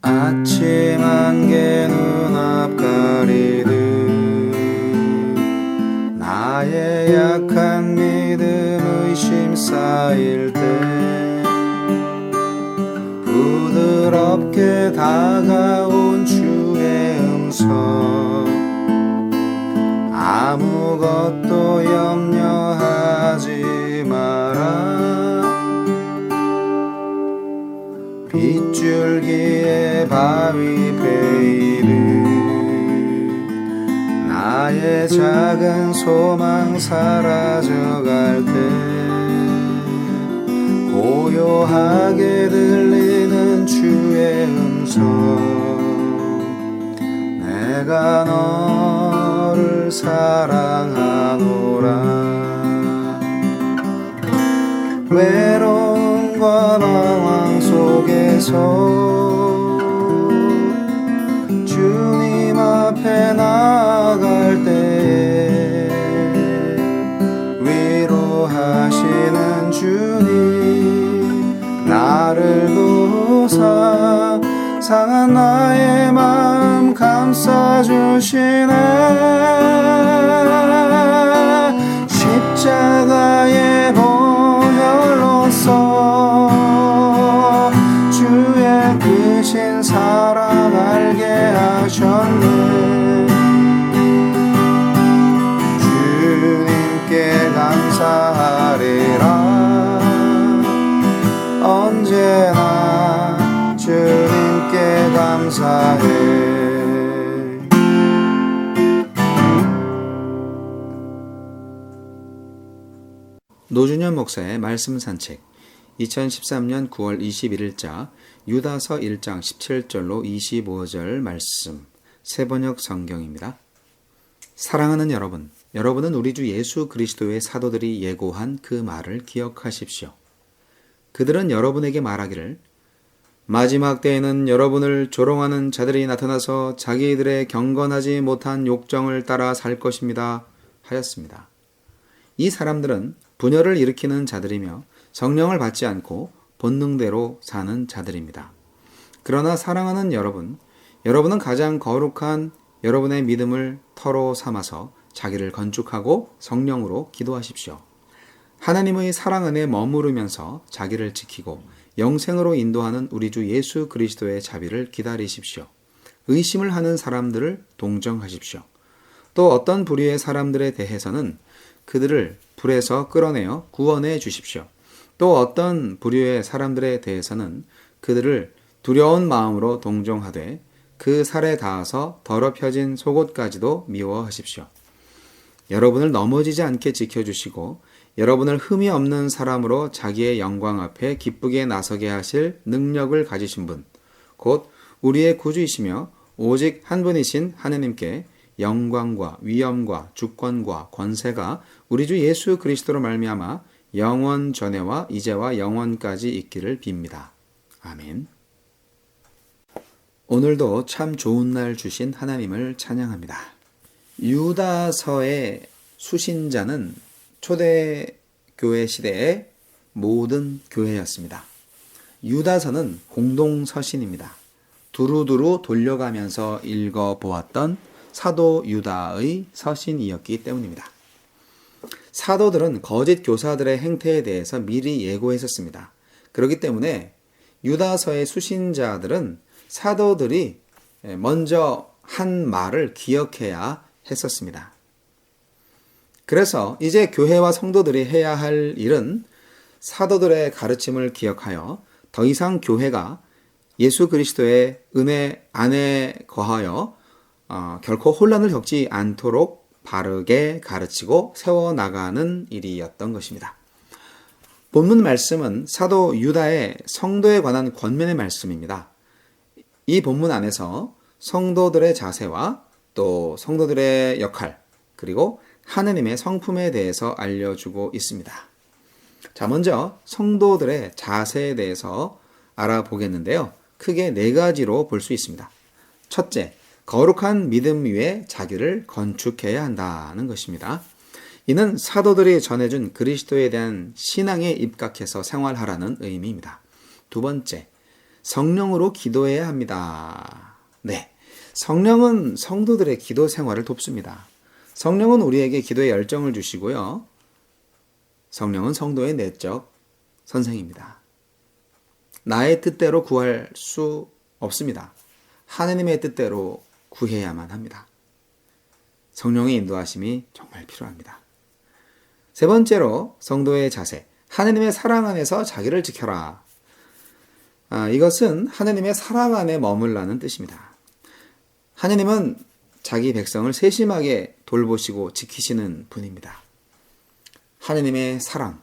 아침 안개 눈앞 가리듯 나의 약한 믿음 의심 쌓일 때 부드럽게 다가온 주의 음성 아무것도 염려하지 마라 빗줄기에 바위 베이듯 나의 작은 소망 사라져갈 때 고요하게 들리는 주의 음성 내가 너를 사랑하노라 외로움과 방황 속에서 주님 앞에 나아갈 때에 위로하시는 주님 나를 도우사 상한 나의 마음 감싸주시네 십자가의 보혈로써 주의 크신 사랑 알게 하셨네 주님께 감사하리라 언제나 주님께 감사해 노준현 목사의 말씀 산책 2013년 9월 21일자 유다서 1장 17절로 25절 말씀 새번역 성경입니다. 사랑하는 여러분, 여러분은 우리 주 예수 그리스도의 사도들이 예고한 그 말을 기억하십시오. 그들은 여러분에게 말하기를 마지막 때에는 여러분을 조롱하는 자들이 나타나서 자기들의 경건하지 못한 욕정을 따라 살 것입니다 하였습니다. 이 사람들은 분열을 일으키는 자들이며 성령을 받지 않고 본능대로 사는 자들입니다. 그러나 사랑하는 여러분, 여러분은 가장 거룩한 여러분의 믿음을 터로 삼아서 자기를 건축하고 성령으로 기도하십시오. 하나님의 사랑 안에 머무르면서 자기를 지키고 영생으로 인도하는 우리 주 예수 그리스도의 자비를 기다리십시오. 의심을 하는 사람들을 동정하십시오. 또 어떤 부류의 사람들에 대해서는 그들을 불에서 끌어내어 구원해 주십시오. 또 어떤 부류의 사람들에 대해서는 그들을 두려운 마음으로 동정하되 그 살에 닿아서 더럽혀진 속옷까지도 미워하십시오. 여러분을 넘어지지 않게 지켜주시고 여러분을 흠이 없는 사람으로 자기의 영광 앞에 기쁘게 나서게 하실 능력을 가지신 분, 곧 우리의 구주이시며 오직 한 분이신 하느님께 영광과 위엄과 주권과 권세가 우리 주 예수 그리스도로 말미암아 영원 전에와 이제와 영원까지 있기를 빕니다. 아멘. 오늘도 참 좋은 날 주신 하나님을 찬양합니다. 유다서의 수신자는 초대교회 시대의 모든 교회였습니다. 유다서는 공동서신입니다. 두루두루 돌려가면서 읽어보았던 사도 유다의 서신이었기 때문입니다. 사도들은 거짓 교사들의 행태에 대해서 미리 예고했었습니다. 그렇기 때문에 유다서의 수신자들은 사도들이 먼저 한 말을 기억해야 했었습니다. 그래서 이제 교회와 성도들이 해야 할 일은 사도들의 가르침을 기억하여 더 이상 교회가 예수 그리스도의 은혜 안에 거하여 결코 혼란을 겪지 않도록 바르게 가르치고 세워나가는 일이었던 것입니다. 본문 말씀은 사도 유다의 성도에 관한 권면의 말씀입니다. 이 본문 안에서 성도들의 자세와 또 성도들의 역할 그리고 하느님의 성품에 대해서 알려주고 있습니다. 자, 먼저 성도들의 자세에 대해서 알아보겠는데요. 크게 4가지로 볼 수 있습니다. 첫째, 거룩한 믿음 위에 자기를 건축해야 한다는 것입니다. 이는 사도들이 전해준 그리스도에 대한 신앙에 입각해서 생활하라는 의미입니다. 두 번째, 성령으로 기도해야 합니다. 네. 성령은 성도들의 기도 생활을 돕습니다. 성령은 우리에게 기도의 열정을 주시고요. 성령은 성도의 내적 선생입니다. 나의 뜻대로 구할 수 없습니다. 하느님의 뜻대로 구해야만 합니다. 성령의 인도하심이 정말 필요합니다. 세 번째로 성도의 자세, 하느님의 사랑 안에서 자기를 지켜라. 이것은 하느님의 사랑 안에 머물라는 뜻입니다. 하느님은 자기 백성을 세심하게 돌보시고 지키시는 분입니다. 하느님의 사랑,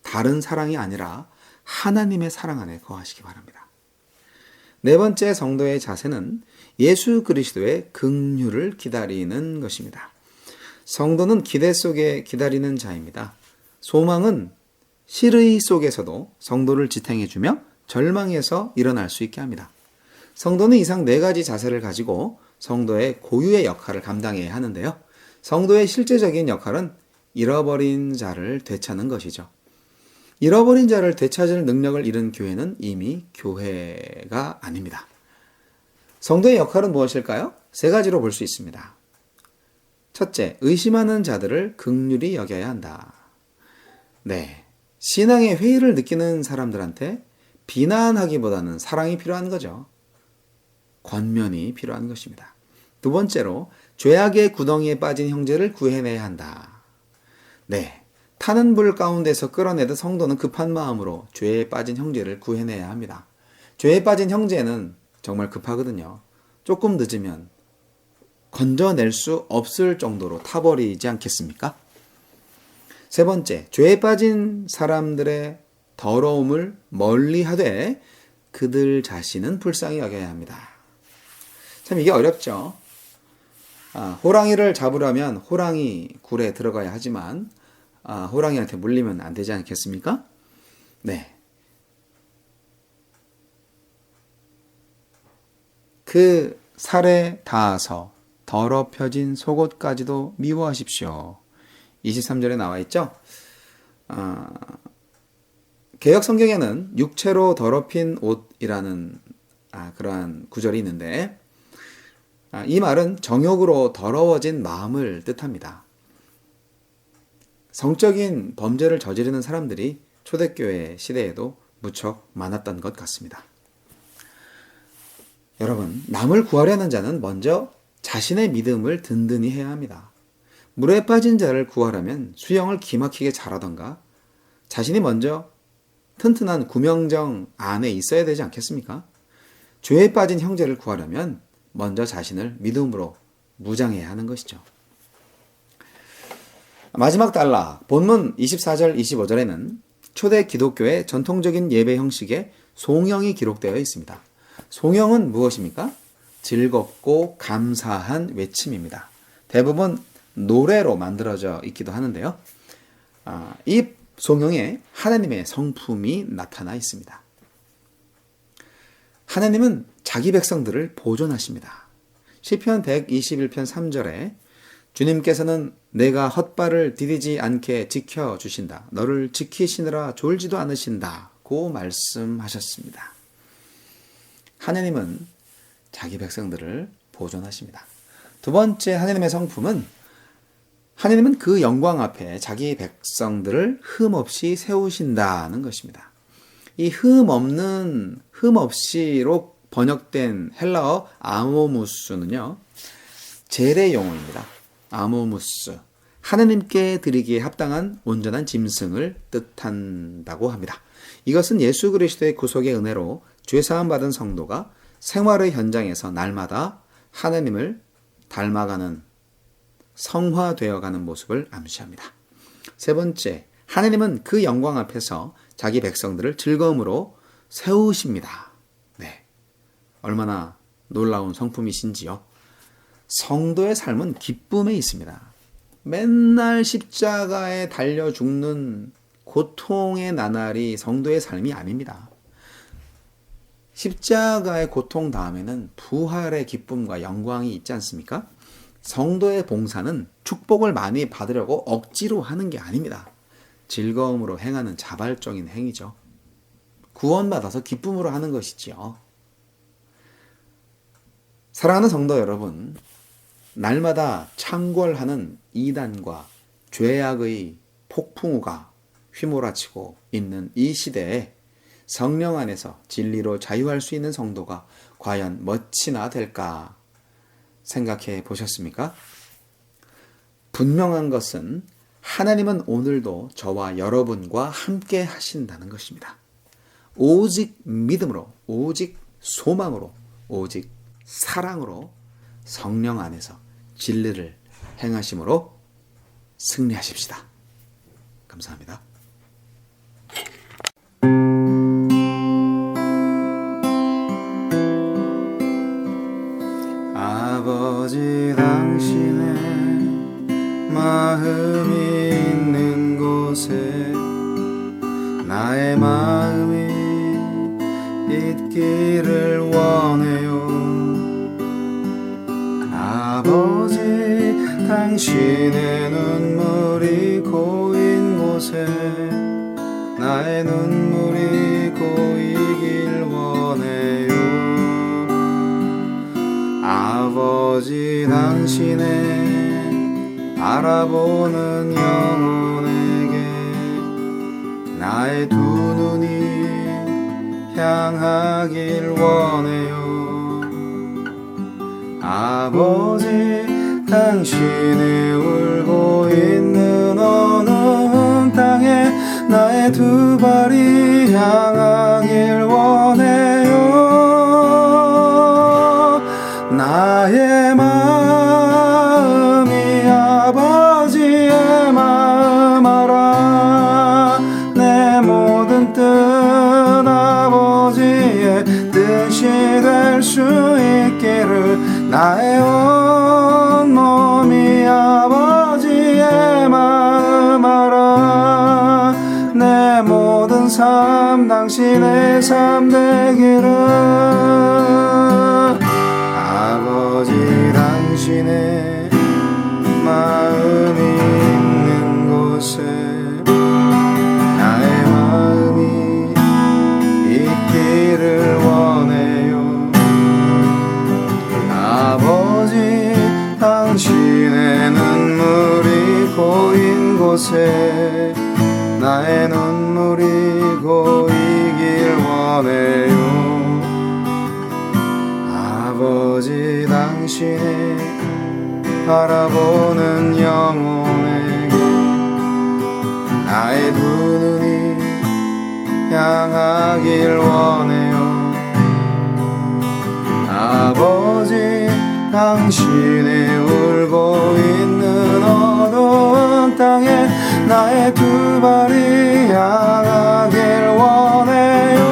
다른 사랑이 아니라 하나님의 사랑 안에 거하시기 바랍니다. 네 번째 성도의 자세는 예수 그리스도의 긍휼을 기다리는 것입니다. 성도는 기대 속에 기다리는 자입니다. 소망은 실의 속에서도 성도를 지탱해주며 절망에서 일어날 수 있게 합니다. 성도는 이상 네 가지 자세를 가지고 성도의 고유의 역할을 감당해야 하는데요. 성도의 실제적인 역할은 잃어버린 자를 되찾는 것이죠. 잃어버린 자를 되찾을 능력을 잃은 교회는 이미 교회가 아닙니다. 성도의 역할은 무엇일까요? 세 가지로 볼 수 있습니다. 첫째, 의심하는 자들을 긍휼히 여겨야 한다. 네, 신앙의 회의를 느끼는 사람들한테 비난하기보다는 사랑이 필요한 거죠. 권면이 필요한 것입니다. 두 번째로, 죄악의 구덩이에 빠진 형제를 구해내야 한다. 네, 타는 불 가운데서 끌어내듯 성도는 급한 마음으로 죄에 빠진 형제를 구해내야 합니다. 죄에 빠진 형제는 정말 급하거든요. 조금 늦으면 건져낼 수 없을 정도로 타버리지 않겠습니까? 세 번째, 죄에 빠진 사람들의 더러움을 멀리하되 그들 자신은 불쌍히 여겨야 합니다. 참 이게 어렵죠. 호랑이를 잡으려면 호랑이 굴에 들어가야 하지만 호랑이한테 물리면 안 되지 않겠습니까? 네. 그 살에 닿아서 더럽혀진 속옷까지도 미워하십시오. 23절에 나와 있죠? 개역 성경에는 육체로 더럽힌 옷이라는 그러한 구절이 있는데 이 말은 정욕으로 더러워진 마음을 뜻합니다. 성적인 범죄를 저지르는 사람들이 초대교회 시대에도 무척 많았던 것 같습니다. 여러분, 남을 구하려는 자는 먼저 자신의 믿음을 든든히 해야 합니다. 물에 빠진 자를 구하려면 수영을 기막히게 잘하던가 자신이 먼저 튼튼한 구명정 안에 있어야 되지 않겠습니까? 죄에 빠진 형제를 구하려면 먼저 자신을 믿음으로 무장해야 하는 것이죠. 마지막 단락, 본문 24절 25절에는 초대 기독교의 전통적인 예배 형식의 송영이 기록되어 있습니다. 송영은 무엇입니까? 즐겁고 감사한 외침입니다. 대부분 노래로 만들어져 있기도 하는데요. 이 송영에 하나님의 성품이 나타나 있습니다. 하나님은 자기 백성들을 보존하십니다. 시편 121편 3절에 주님께서는 내가 헛발을 디디지 않게 지켜주신다. 너를 지키시느라 졸지도 않으신다고 말씀하셨습니다. 하나님은 자기 백성들을 보존하십니다. 두 번째 하나님의 성품은 하나님은 그 영광 앞에 자기 백성들을 흠없이 세우신다는 것입니다. 이 흠없이로 번역된 헬라어 아모무스는요, 제례 용어입니다. 아모무스, 하나님께 드리기에 합당한 온전한 짐승을 뜻한다고 합니다. 이것은 예수 그리스도의 구속의 은혜로 죄사함 받은 성도가 생활의 현장에서 날마다 하나님을 닮아가는, 성화되어가는 모습을 암시합니다. 세 번째, 하나님은 그 영광 앞에서 자기 백성들을 즐거움으로 세우십니다. 네, 얼마나 놀라운 성품이신지요. 성도의 삶은 기쁨에 있습니다. 맨날 십자가에 달려 죽는 고통의 나날이 성도의 삶이 아닙니다. 십자가의 고통 다음에는 부활의 기쁨과 영광이 있지 않습니까? 성도의 봉사는 축복을 많이 받으려고 억지로 하는 게 아닙니다. 즐거움으로 행하는 자발적인 행위죠. 구원받아서 기쁨으로 하는 것이지요. 사랑하는 성도 여러분, 날마다 창궐하는 이단과 죄악의 폭풍우가 휘몰아치고 있는 이 시대에 성령 안에서 진리로 자유할 수 있는 성도가 과연 몇이나 될까 생각해 보셨습니까? 분명한 것은 하나님은 오늘도 저와 여러분과 함께 하신다는 것입니다. 오직 믿음으로, 오직 소망으로, 오직 사랑으로 성령 안에서 진리를 행하심으로 승리하십시다. 감사합니다. 아버지 당신의 마음이 있는 곳에 나의 마음이 있기를 원해요. 아버지 당신의 눈물이 고인 곳에 나의 눈물이 고이길 원해요. 아버지 당신의 알아보는 영혼에게 나의 두 눈이 향하길 원해요. 아버지 당신이 울고 있는 어느 땅에 나의 두 발이 향하길 원해요. 나의 마음이 아버지의 마음 알아. 내 모든 뜻 아버지의 뜻이 될 수 있기를 나의 온몸이 아버지의 마음 알아. 내 모든 삶 당신의 삶 되기를. 아버지 당신의 마음이 있는 곳에 나의 마음이 있기를 원해요. 아버지 당신의 눈물이 고인 곳에 나의 눈물이 고이길 원해요. 아버지 당신의 바라보는 영혼에게 나의 두 눈이 향하길 원해요. 아버지 당신이 울고 있는 어두운 땅에 나의 두 발이 향하길 원해요.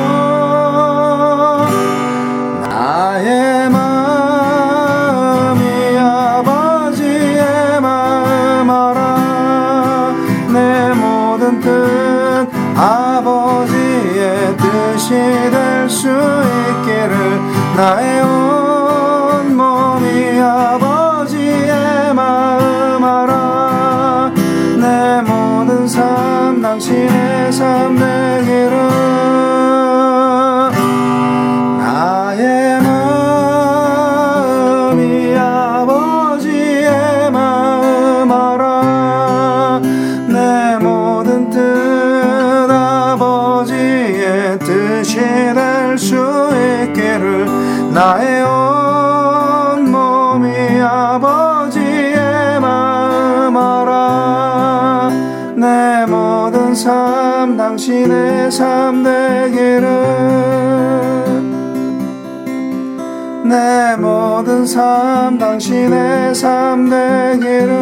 나의 마음이 아버지의 마음 알아. 내 모든 뜻 아버지의 뜻이 될 수 있기를. 나의 온몸이 아버지의 마음 알아. 내 모든 삶 당신의 삶 되기를. 나의 마음이 아버지의 마음 알아. 내 모든 뜻 아버지의 뜻이 될 수 있기를. 나의 온몸이 아버지의 마음 알아. 내 모든 삶 당신의 삶 되기를. 내 모든 삶 당신의 삶 되기를.